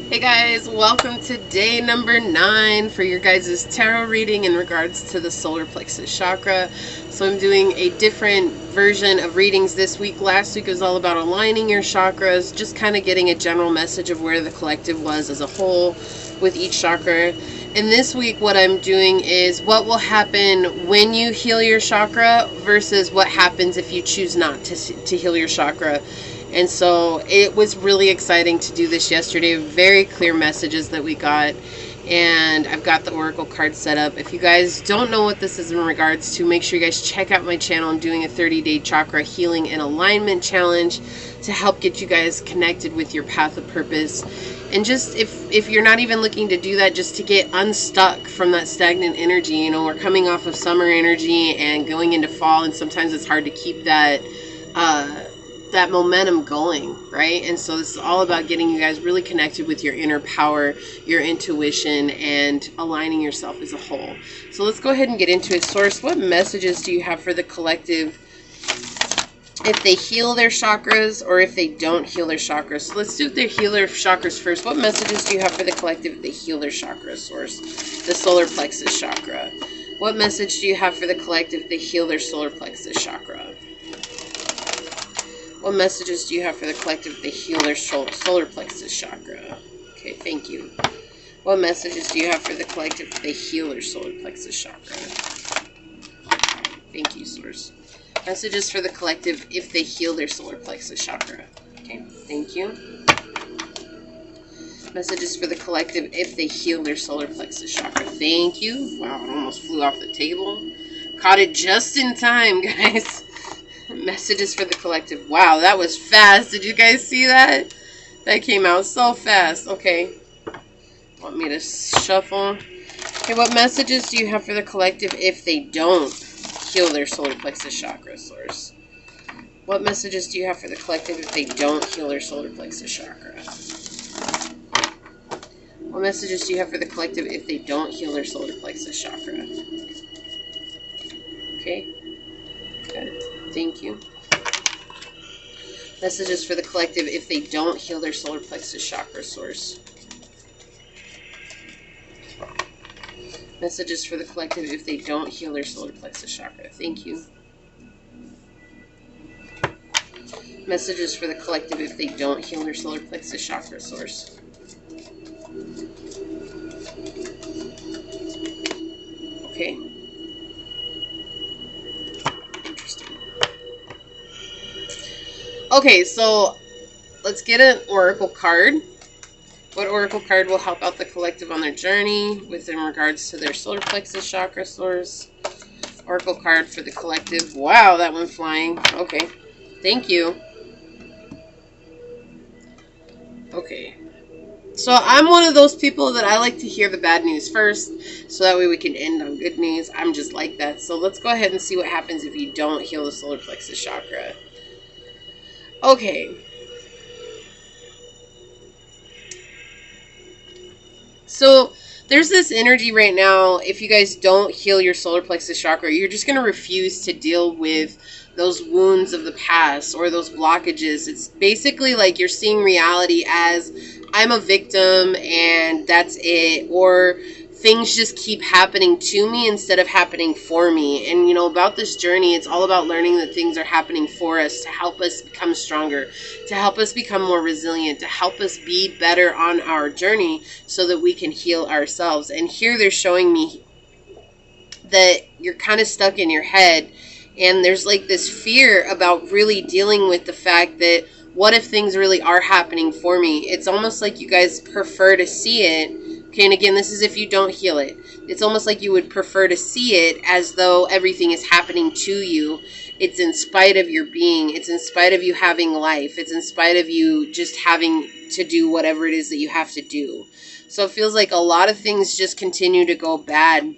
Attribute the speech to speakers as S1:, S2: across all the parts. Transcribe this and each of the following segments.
S1: Hey guys, welcome to day number 9 for your guys' tarot reading in regards to the solar plexus chakra. So I'm doing a different version of readings this week. Last week was all about aligning your chakras, just kind of getting a general message of where the collective was as a whole with each chakra. And this week what I'm doing is what will happen when you heal your chakra versus what happens if you choose not to heal your chakra. And so it was really exciting to do this yesterday. Very clear messages that we got. And I've got the oracle card set up. If you guys don't know what this is in regards to, make sure you guys check out my channel. I'm doing a 30-day chakra healing and alignment challenge to help get you guys connected with your path of purpose. And just if you're not even looking to do that, just to get unstuck from that stagnant energy. You know, we're coming off of summer energy and going into fall, and sometimes it's hard to keep that that momentum going, right? And so this is all about getting you guys really connected with your inner power, your intuition, and aligning yourself as a whole. So let's go ahead and get into it. Source, what messages do you have for the collective if they heal their chakras or if they don't heal their chakras? So let's do their heal their chakras first. What messages do you have for the collective if they heal their chakras? Source, the solar plexus chakra. What message do you have for the collective if they heal their solar plexus chakra? What messages do you have for the collective if they heal their solar plexus chakra? Okay, thank you. What messages do you have for the collective if they heal their solar plexus chakra? Thank you, Source. Messages for the collective if they heal their solar plexus chakra. Okay, thank you. Messages for the collective if they heal their solar plexus chakra. Thank you. Wow, it almost flew off the table. Caught it just in time, guys. Messages for the collective. Wow, that was fast. Did you guys see that? That came out so fast. Okay. Want me to shuffle? Okay, what messages do you have for the collective if they don't heal their solar plexus chakra, Source? What messages do you have for the collective if they don't heal their solar plexus chakra? What messages do you have for the collective if they don't heal their solar plexus chakra? Okay. Good. Thank you. Messages for the collective if they don't heal their solar plexus chakra, Source. Messages for the collective if they don't heal their solar plexus chakra. Thank you. Messages for the collective if they don't heal their solar plexus chakra, Source. Okay. Okay, so let's get an oracle card. What oracle card will help out the collective on their journey in regards to their solar plexus chakra, Source? Oracle card for the collective. Wow, that went flying. Okay, thank you. Okay. So I'm one of those people that I like to hear the bad news first, so that way we can end on good news. I'm just like that. So let's go ahead and see what happens if you don't heal the solar plexus chakra. Okay. So there's this energy right now. If you guys don't heal your solar plexus chakra, you're just going to refuse to deal with those wounds of the past or those blockages. It's basically like you're seeing reality as I'm a victim and that's it, or things just keep happening to me instead of happening for me. And you know, about this journey, it's all about learning that things are happening for us to help us become stronger, to help us become more resilient, to help us be better on our journey so that we can heal ourselves. And here they're showing me that you're kind of stuck in your head, and there's like this fear about really dealing with the fact that what if things really are happening for me? It's almost like you guys prefer to see it. Okay, and again, this is if you don't heal it. It's almost like you would prefer to see it as though everything is happening to you. It's in spite of your being. It's in spite of you having life. It's in spite of you just having to do whatever it is that you have to do. So it feels like a lot of things just continue to go bad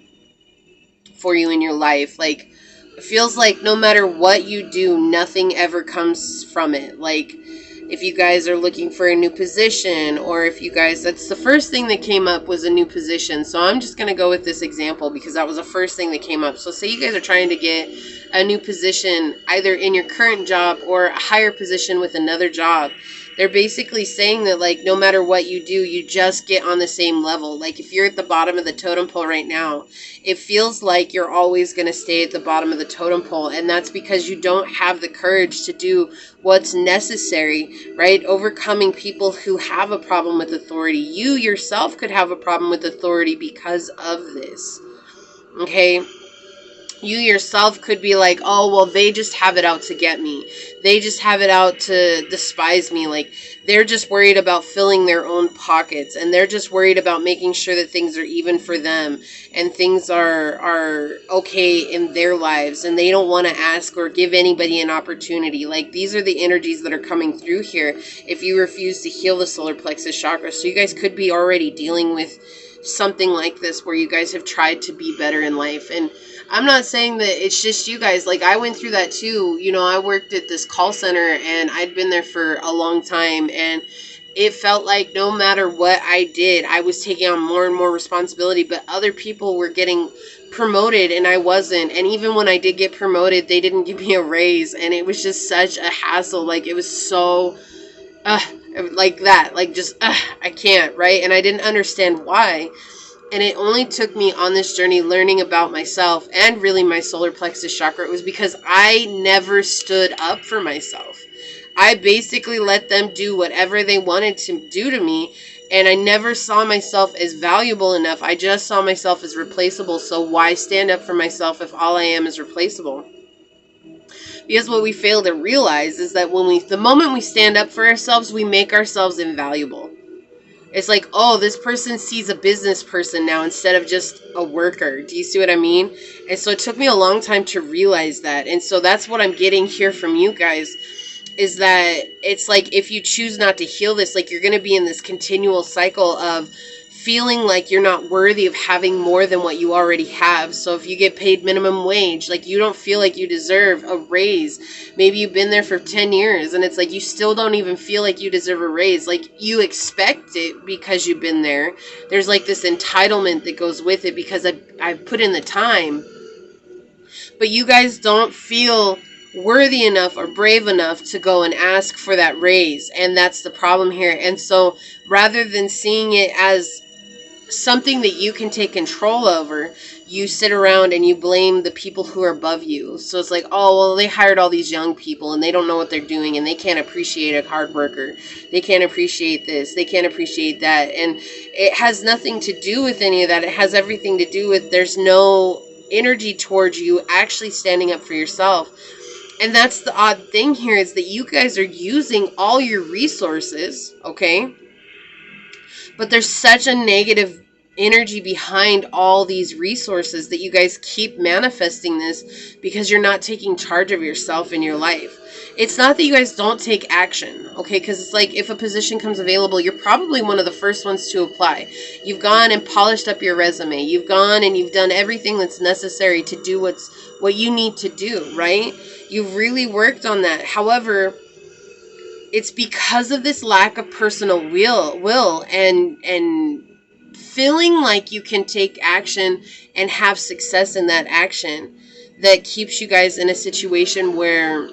S1: for you in your life. Like, it feels like no matter what you do, nothing ever comes from it. Like, if you guys are looking for a new position, or if you guys, that's the first thing that came up was a new position. So I'm just going to go with this example because that was the first thing that came up. So say you guys are trying to get a new position either in your current job or a higher position with another job. They're basically saying that, like, no matter what you do, you just get on the same level. Like, if you're at the bottom of the totem pole right now, it feels like you're always going to stay at the bottom of the totem pole. And that's because you don't have the courage to do what's necessary, right? Overcoming people who have a problem with authority. You yourself could have a problem with authority because of this. Okay? You yourself could be like, oh, well, they just have it out to get me. They just have it out to despise me. Like, they're just worried about filling their own pockets. And they're just worried about making sure that things are even for them. And things are okay in their lives. And they don't want to ask or give anybody an opportunity. Like, these are the energies that are coming through here if you refuse to heal the solar plexus chakra. So you guys could be already dealing with something like this where you guys have tried to be better in life. And I'm not saying that it's just you guys. Like, I went through that too. You know, I worked at this call center and I'd been there for a long time, and it felt like no matter what I did, I was taking on more and more responsibility, but other people were getting promoted and I wasn't. And even when I did get promoted, they didn't give me a raise, and it was just such a hassle. Like, it was so like that, like, just I can't, right? And I didn't understand why. And it only took me on this journey learning about myself and really my solar plexus chakra. It was because I never stood up for myself. I basically let them do whatever they wanted to do to me. And I never saw myself as valuable enough. I just saw myself as replaceable. So why stand up for myself if all I am is replaceable? Because what we fail to realize is that the moment we stand up for ourselves, we make ourselves invaluable. It's like, oh, this person sees a business person now instead of just a worker. Do you see what I mean? And so it took me a long time to realize that. And so that's what I'm getting here from you guys, is that it's like, if you choose not to heal this, like, you're going to be in this continual cycle of feeling like you're not worthy of having more than what you already have. So if you get paid minimum wage, like, you don't feel like you deserve a raise. Maybe you've been there for 10 years and it's like you still don't even feel like you deserve a raise. Like, you expect it because you've been there. There's like this entitlement that goes with it because I've put in the time. But you guys don't feel worthy enough or brave enough to go and ask for that raise. And that's the problem here. And so rather than seeing it as something that you can take control over, you sit around and you blame the people who are above you. So it's like, oh, well, they hired all these young people and they don't know what they're doing and they can't appreciate a hard worker. They can't appreciate this. They can't appreciate that. And it has nothing to do with any of that. It has everything to do with there's no energy towards you actually standing up for yourself. And that's the odd thing here, is that you guys are using all your resources, okay? But there's such a negative energy behind all these resources that you guys keep manifesting this because you're not taking charge of yourself in your life. It's not that you guys don't take action, okay? Because it's like, if a position comes available, you're probably one of the first ones to apply. You've gone and polished up your resume. You've gone and you've done everything that's necessary to do what you need to do, right? You've really worked on that. However, it's because of this lack of personal will and feeling like you can take action and have success in that action that keeps you guys in a situation where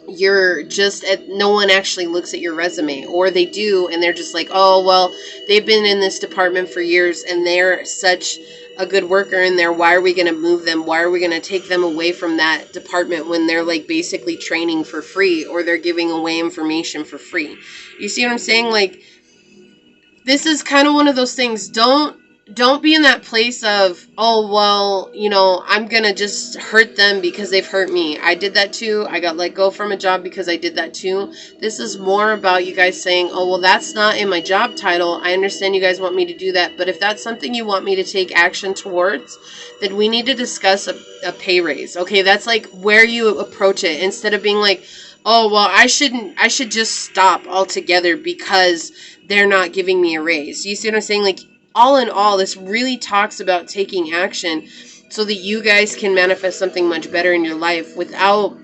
S1: you're just no one actually looks at your resume, or they do and they're just like, oh, well, they've been in this department for years and they're such a good worker in there. Why are we going to move them? Why are we going to take them away from that department when they're like basically training for free, or they're giving away information for free? You see what I'm saying? Like, this is kind of one of those things. Don't be in that place of, oh, well, you know, I'm going to just hurt them because they've hurt me. I did that too. I got let go from a job because I did that too. This is more about you guys saying, oh, well, that's not in my job title. I understand you guys want me to do that. But if that's something you want me to take action towards, then we need to discuss a pay raise. Okay, that's like where you approach it, instead of being like, oh, well, I should just stop altogether because they're not giving me a raise. You see what I'm saying? Like, all in all, this really talks about taking action so that you guys can manifest something much better in your life without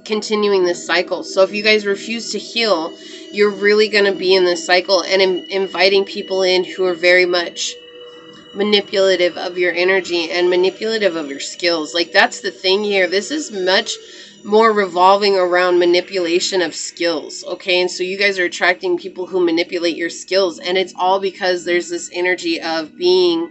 S1: continuing this cycle. So if you guys refuse to heal, you're really going to be in this cycle and inviting people in who are very much manipulative of your energy and manipulative of your skills. Like, that's the thing here. This is much more revolving around manipulation of skills, okay? And so you guys are attracting people who manipulate your skills, and it's all because there's this energy of being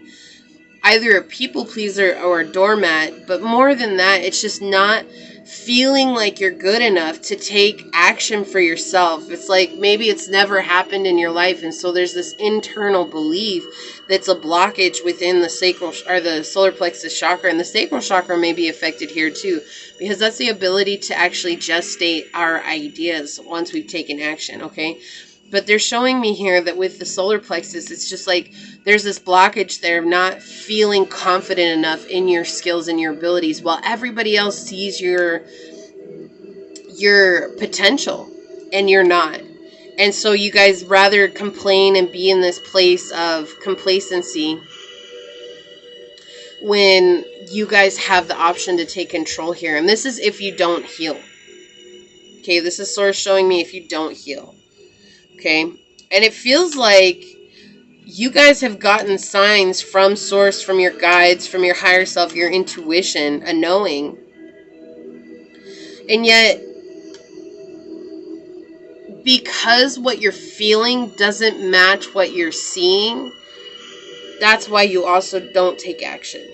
S1: either a people pleaser or a doormat, but more than that, it's just not feeling like you're good enough to take action for yourself. It's like maybe it's never happened in your life, and so there's this internal belief that's a blockage within the sacral or the solar plexus chakra, and the sacral chakra may be affected here too, because that's the ability to actually gestate our ideas once we've taken action, okay? But they're showing me here that with the solar plexus, it's just like there's this blockage there of not feeling confident enough in your skills and your abilities, while everybody else sees your potential and you're not. And so you guys rather complain and be in this place of complacency when you guys have the option to take control here. And this is if you don't heal. Okay, this is Source showing me if you don't heal. Okay, and it feels like you guys have gotten signs from Source, from your guides, from your higher self, your intuition, a knowing. And yet, because what you're feeling doesn't match what you're seeing, that's why you also don't take action.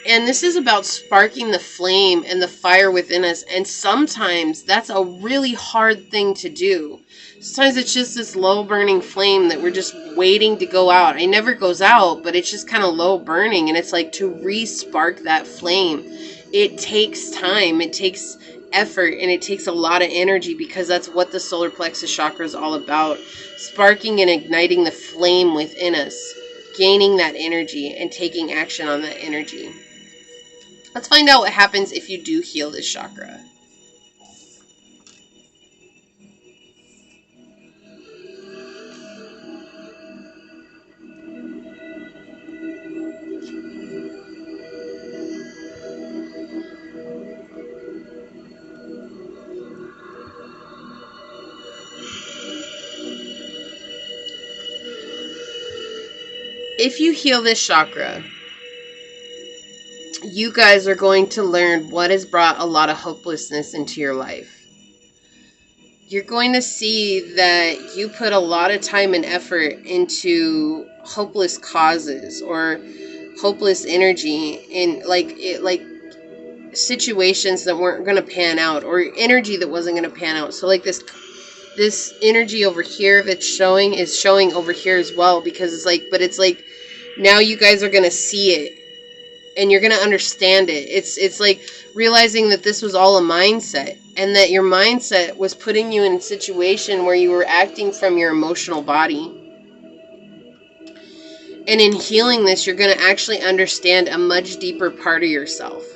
S1: And this is about sparking the flame and the fire within us. And sometimes that's a really hard thing to do. Sometimes it's just this low burning flame that we're just waiting to go out. It never goes out, but it's just kind of low burning. And it's like to re-spark that flame, it takes time. It takes effort, and it takes a lot of energy, because that's what the solar plexus chakra is all about. Sparking and igniting the flame within us. Gaining that energy and taking action on that energy. Let's find out what happens if you do heal this chakra. If you heal this chakra, you guys are going to learn what has brought a lot of hopelessness into your life. You're going to see that you put a lot of time and effort into hopeless causes or hopeless energy in like situations that weren't going to pan out, or energy that wasn't going to pan out. So like this energy over here that's showing is showing over here as well, because it's like now you guys are going to see it. And you're going to understand it. It's like realizing that this was all a mindset, and that your mindset was putting you in a situation where you were acting from your emotional body. And in healing this, you're going to actually understand a much deeper part of yourself.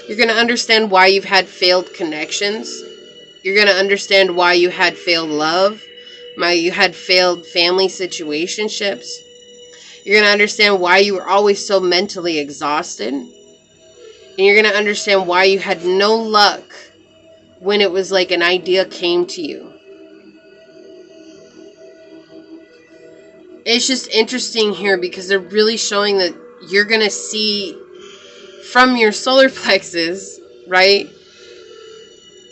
S1: You're going to understand why you've had failed connections. You're going to understand why you had failed love. You had failed family situationships. You're going to understand why you were always so mentally exhausted. And you're going to understand why you had no luck when it was like an idea came to you. It's just interesting here because they're really showing that you're going to see from your solar plexus, right?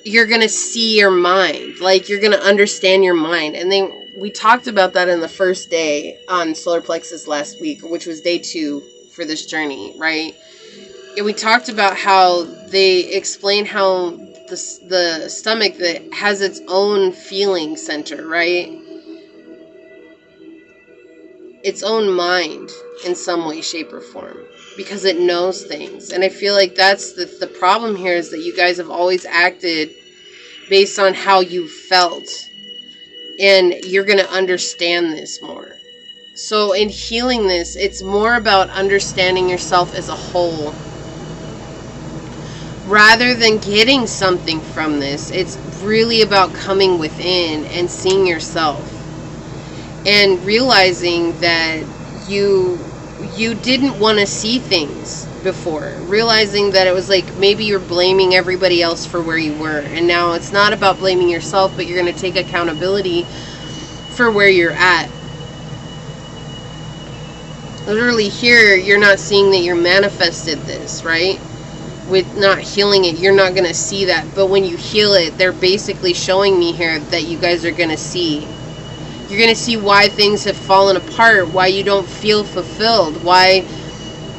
S1: You're going to see your mind. Like, you're going to understand your mind. And we talked about that in the first day on solar plexus last week, which was day 2 for this journey, right? And we talked about how they explain how the stomach that has its own feeling center, right? Its own mind in some way, shape, or form, because it knows things. And I feel like that's the problem here, is that you guys have always acted based on how you felt, and you're going to understand this more. So in healing this, it's more about understanding yourself as a whole rather than getting something from this. It's really about coming within and seeing yourself and realizing that you didn't want to see things before. Realizing that it was like maybe you're blaming everybody else for where you were. And now it's not about blaming yourself, but you're going to take accountability for where you're at. Literally here, you're not seeing that you're manifested this, right? With not healing it, you're not going to see that. But when you heal it, they're basically showing me here that you guys are going to see. You're going to see why things have fallen apart, why you don't feel fulfilled, why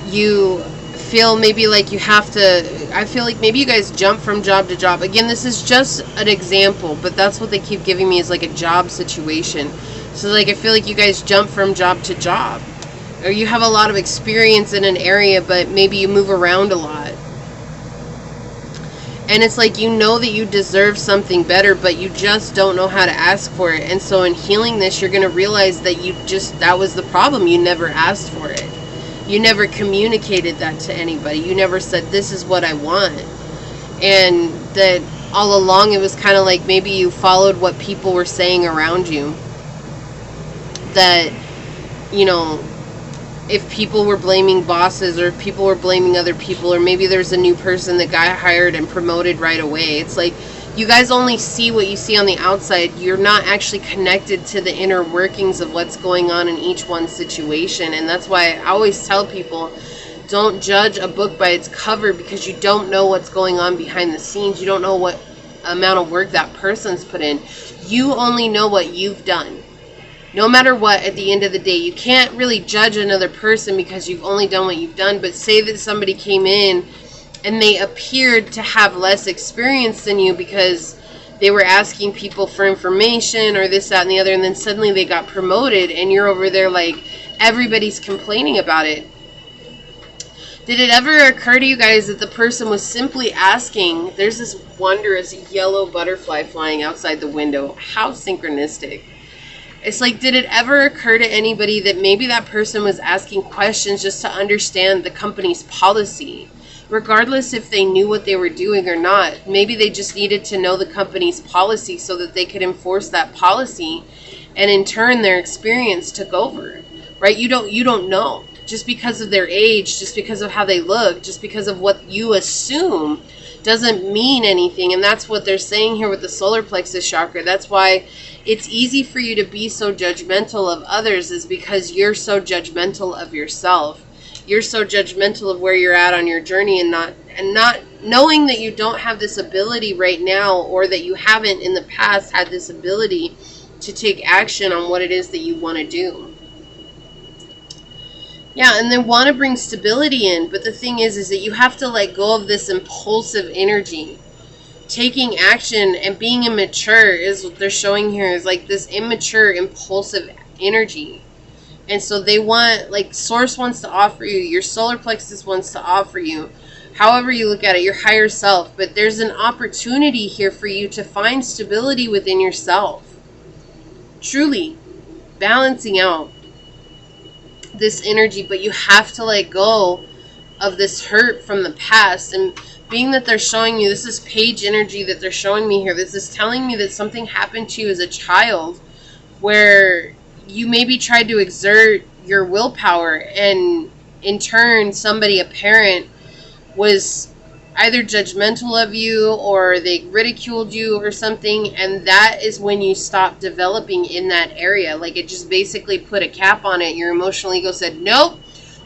S1: you feel maybe like you have to. I feel like maybe you guys jump from job to job. Again, this is just an example, but that's what they keep giving me, is like a job situation. So like I feel like you guys jump from job to job, or you have a lot of experience in an area, but maybe you move around a lot. And it's like, you know that you deserve something better, but you just don't know how to ask for it. And so in healing this, you're going to realize that that was the problem. You never asked for it. You never communicated that to anybody. You never said, this is what I want. And that all along it was kind of like maybe you followed what people were saying around you. That, you know, if people were blaming bosses, or if people were blaming other people, or maybe there's a new person that got hired and promoted right away. It's like you guys only see what you see on the outside. You're not actually connected to the inner workings of what's going on in each one's situation. And that's why I always tell people, don't judge a book by its cover, because you don't know what's going on behind the scenes. You don't know what amount of work that person's put in. You only know what you've done. No matter what, at the end of the day, you can't really judge another person because you've only done what you've done. But say that somebody came in and they appeared to have less experience than you because they were asking people for information or this, that, and the other, and then suddenly they got promoted and you're over there like everybody's complaining about it. Did it ever occur to you guys that the person was simply asking? There's this wondrous yellow butterfly flying outside the window. How synchronistic. It's like, did it ever occur to anybody that maybe that person was asking questions just to understand the company's policy? Regardless if they knew what they were doing or not, maybe they just needed to know the company's policy so that they could enforce that policy, and in turn their experience took over, right? You don't know. Just because of their age, just because of how they look, just because of what you assume doesn't mean anything. And that's what they're saying here with the solar plexus chakra. That's why it's easy for you to be so judgmental of others, is because you're so judgmental of yourself. You're so judgmental of where you're at on your journey, and not knowing that you don't have this ability right now, or that you haven't in the past had this ability to take action on what it is that you want to do. Yeah, and they want to bring stability in, but the thing is that you have to let go of this impulsive energy. Taking action and being immature is what they're showing here, is like this immature, impulsive energy. And so they want, like, Source wants to offer you, your solar plexus wants to offer you, however you look at it, your higher self. But there's an opportunity here for you to find stability within yourself. Truly balancing out this energy, but you have to let go of this hurt from the past. And being that they're showing you, this is page energy that they're showing me here, this is telling me that something happened to you as a child where you maybe tried to exert your willpower, and in turn somebody, a parent, was either judgmental of you or they ridiculed you or something, and that is when you stop developing in that area. Like, it just basically put a cap on it. Your emotional ego said, nope,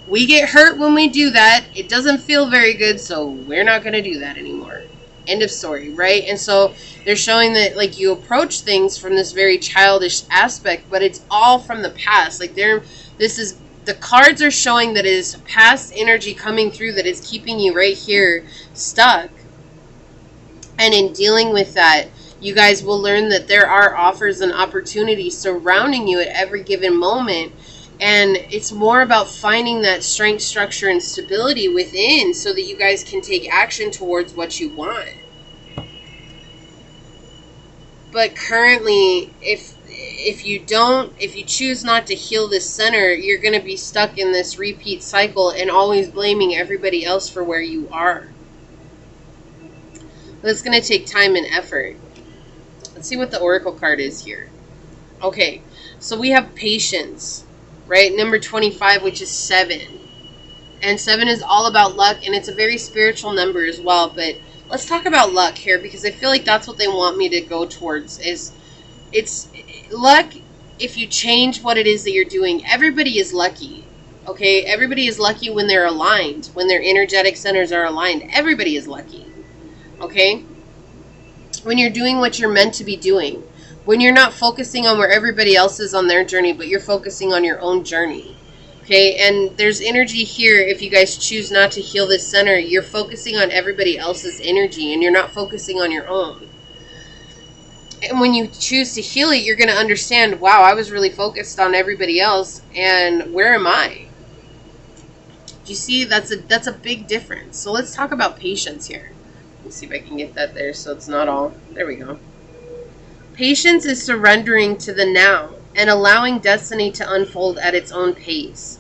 S1: we get hurt when we do that. It doesn't feel very good, so we're not going to do that anymore. End of story, right? And so they're showing that, like, you approach things from this very childish aspect, but it's all from the past. Like, the cards are showing that it is past energy coming through that is keeping you right here stuck. And in dealing with that, you guys will learn that there are offers and opportunities surrounding you at every given moment. And it's more about finding that strength, structure, and stability within so that you guys can take action towards what you want. But currently, if you choose not to heal this center, you're going to be stuck in this repeat cycle and always blaming everybody else for where you are. But it's going to take time and effort. Let's see what the oracle card is here. Okay, so we have patience, right? Number 25, which is 7. And 7 is all about luck, and it's a very spiritual number as well. But let's talk about luck here, because I feel like that's what they want me to go towards. It's luck. If you change what it is that you're doing, everybody is lucky. Okay, everybody is lucky when they're aligned, when their energetic centers are aligned. Everybody is lucky. Okay? When you're doing what you're meant to be doing. When you're not focusing on where everybody else is on their journey, but you're focusing on your own journey. Okay, and there's energy here. If you guys choose not to heal this center, you're focusing on everybody else's energy and you're not focusing on your own. And when you choose to heal it, you're going to understand, wow, I was really focused on everybody else, and where am I? Do you see? That's a big difference. So let's talk about patience here. Let me see if I can get that there so it's not all. There we go. Patience is surrendering to the now and allowing destiny to unfold at its own pace.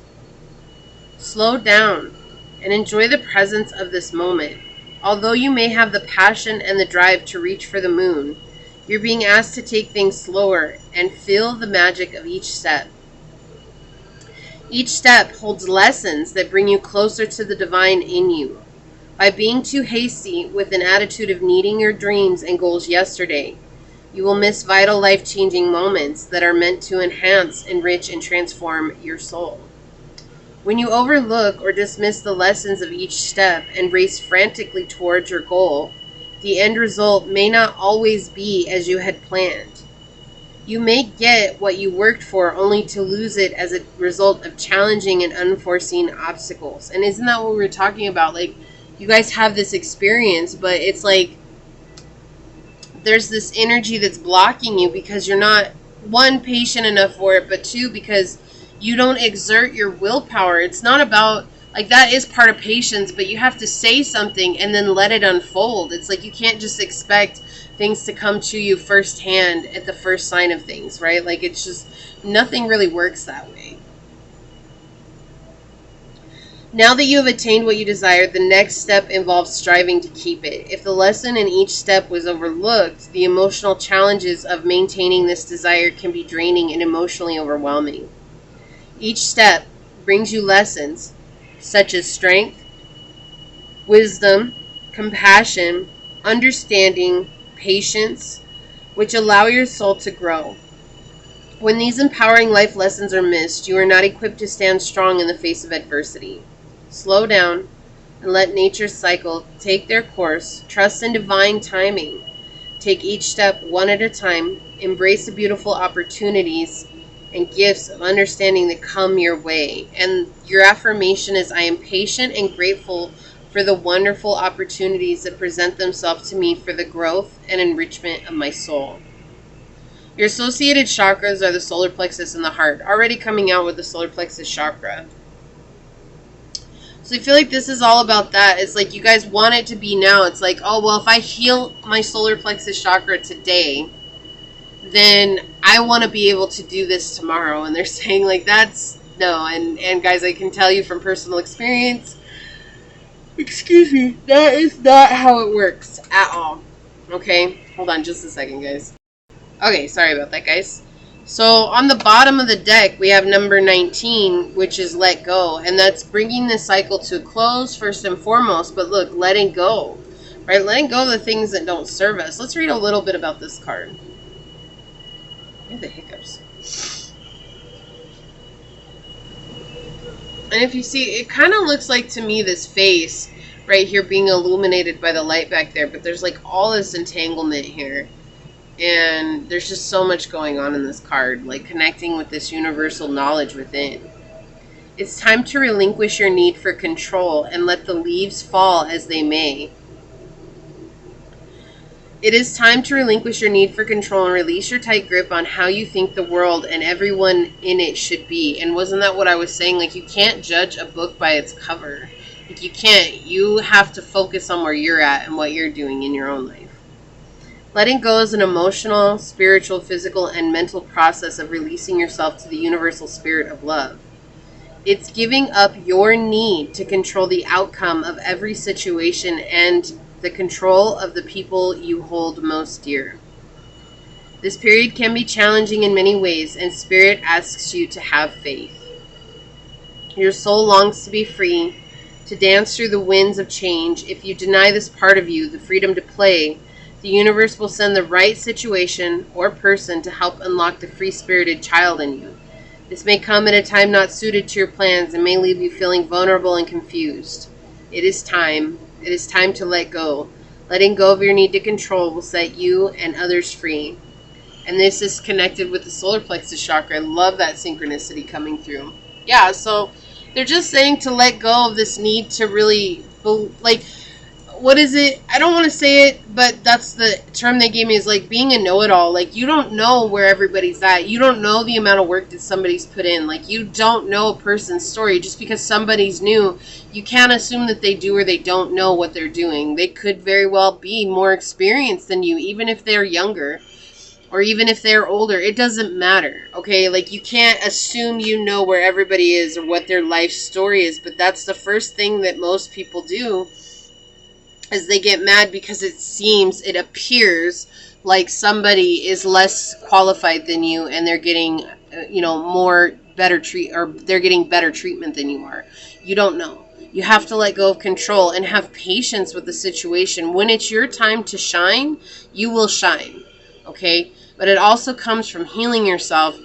S1: Slow down and enjoy the presence of this moment. Although you may have the passion and the drive to reach for the moon, you're being asked to take things slower and feel the magic of each step. Each step holds lessons that bring you closer to the divine in you. By being too hasty with an attitude of needing your dreams and goals yesterday, you will miss vital life-changing moments that are meant to enhance, enrich, and transform your soul. When you overlook or dismiss the lessons of each step and race frantically towards your goal, the end result may not always be as you had planned. You may get what you worked for only to lose it as a result of challenging and unforeseen obstacles. And isn't that what we were talking about? Like, you guys have this experience, but it's like there's this energy that's blocking you because you're not, one, patient enough for it, but two, because you don't exert your willpower. It's not about, like, that is part of patience, but you have to say something and then let it unfold. It's like you can't just expect things to come to you firsthand at the first sign of things, right? Like, it's just, nothing really works that way. Now that you have attained what you desire, the next step involves striving to keep it. If the lesson in each step was overlooked, the emotional challenges of maintaining this desire can be draining and emotionally overwhelming. Each step brings you lessons such as strength, wisdom, compassion, understanding, patience, which allow your soul to grow. When these empowering life lessons are missed, you are not equipped to stand strong in the face of adversity. Slow down and let nature's cycle take their course. Trust in divine timing. Take each step one at a time. Embrace the beautiful opportunities and gifts of understanding that come your way. And your affirmation is, I am patient and grateful for the wonderful opportunities that present themselves to me for the growth and enrichment of my soul. Your associated chakras are the solar plexus and the heart. Already coming out with the solar plexus chakra. So I feel like this is all about that. It's like you guys want it to be now. It's like, oh, well, if I heal my solar plexus chakra today, then I want to be able to do this tomorrow. And they're saying, like, that's no. And guys, I can tell you from personal experience, excuse me, that is not how it works at all. Okay, hold on just a second, guys. Okay, sorry about that, guys. So on the bottom of the deck, we have number 19, which is let go. And that's bringing this cycle to a close first and foremost. But look, letting go, right? Letting go of the things that don't serve us. Let's read a little bit about this card. I have the hiccups. And if you see, it kind of looks like to me this face right here being illuminated by the light back there. But there's like all this entanglement here. And there's just so much going on in this card, like connecting with this universal knowledge within. It's time to relinquish your need for control and let the leaves fall as they may. It is time to relinquish your need for control and release your tight grip on how you think the world and everyone in it should be. And wasn't that what I was saying? Like, you can't judge a book by its cover. Like, you can't. You have to focus on where you're at and what you're doing in your own life. Letting go is an emotional, spiritual, physical, and mental process of releasing yourself to the universal spirit of love. It's giving up your need to control the outcome of every situation and the control of the people you hold most dear. This period can be challenging in many ways, and Spirit asks you to have faith. Your soul longs to be free, to dance through the winds of change. If you deny this part of you the freedom to play, the universe will send the right situation or person to help unlock the free-spirited child in you. This may come at a time not suited to your plans and may leave you feeling vulnerable and confused. It is time. It is time to let go. Letting go of your need to control will set you and others free. And this is connected with the solar plexus chakra. I love that synchronicity coming through. Yeah, so they're just saying to let go of this need to really, like, what is it? I don't want to say it, but that's the term they gave me, is like being a know-it-all. Like, you don't know where everybody's at. You don't know the amount of work that somebody's put in. Like, you don't know a person's story. Just because somebody's new, you can't assume that they do or they don't know what they're doing. They could very well be more experienced than you, even if they're younger. Or even if they're older, it doesn't matter, okay? Like, you can't assume you know where everybody is or what their life story is, but that's the first thing that most people do, is they get mad because it appears like somebody is less qualified than you and they're getting, they're getting better treatment than you are. You don't know. You have to let go of control and have patience with the situation. When it's your time to shine, you will shine. Okay, but it also comes from healing yourself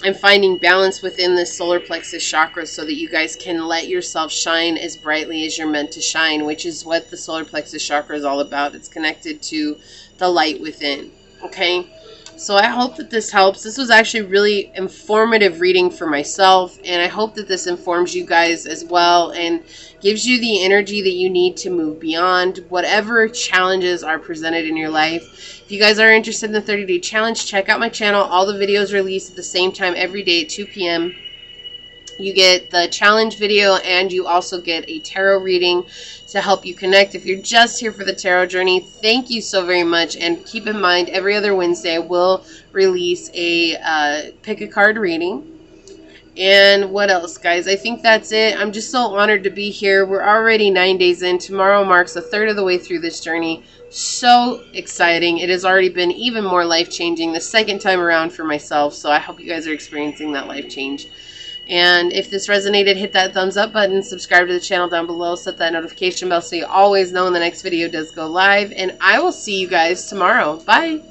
S1: and finding balance within the solar plexus chakra so that you guys can let yourself shine as brightly as you're meant to shine, which is what the solar plexus chakra is all about. It's connected to the light within. Okay, so I hope that this helps. This was actually really informative reading for myself, and I hope that this informs you guys as well and gives you the energy that you need to move beyond whatever challenges are presented in your life. If you guys are interested in the 30-day challenge, check out my channel. All the videos released at the same time every day at 2 p.m. You get the challenge video and you also get a tarot reading to help you connect. If you're just here for the tarot journey, thank you so very much. And keep in mind, every other Wednesday I will release a pick a card reading. And what else, guys? I think that's it. I'm just so honored to be here. We're already 9 days in. Tomorrow marks a third of the way through this journey. So exciting. It has already been even more life-changing the second time around for myself. So I hope you guys are experiencing that life change. And if this resonated, hit that thumbs up button, subscribe to the channel down below, set that notification bell so you always know when the next video does go live. And I will see you guys tomorrow. Bye.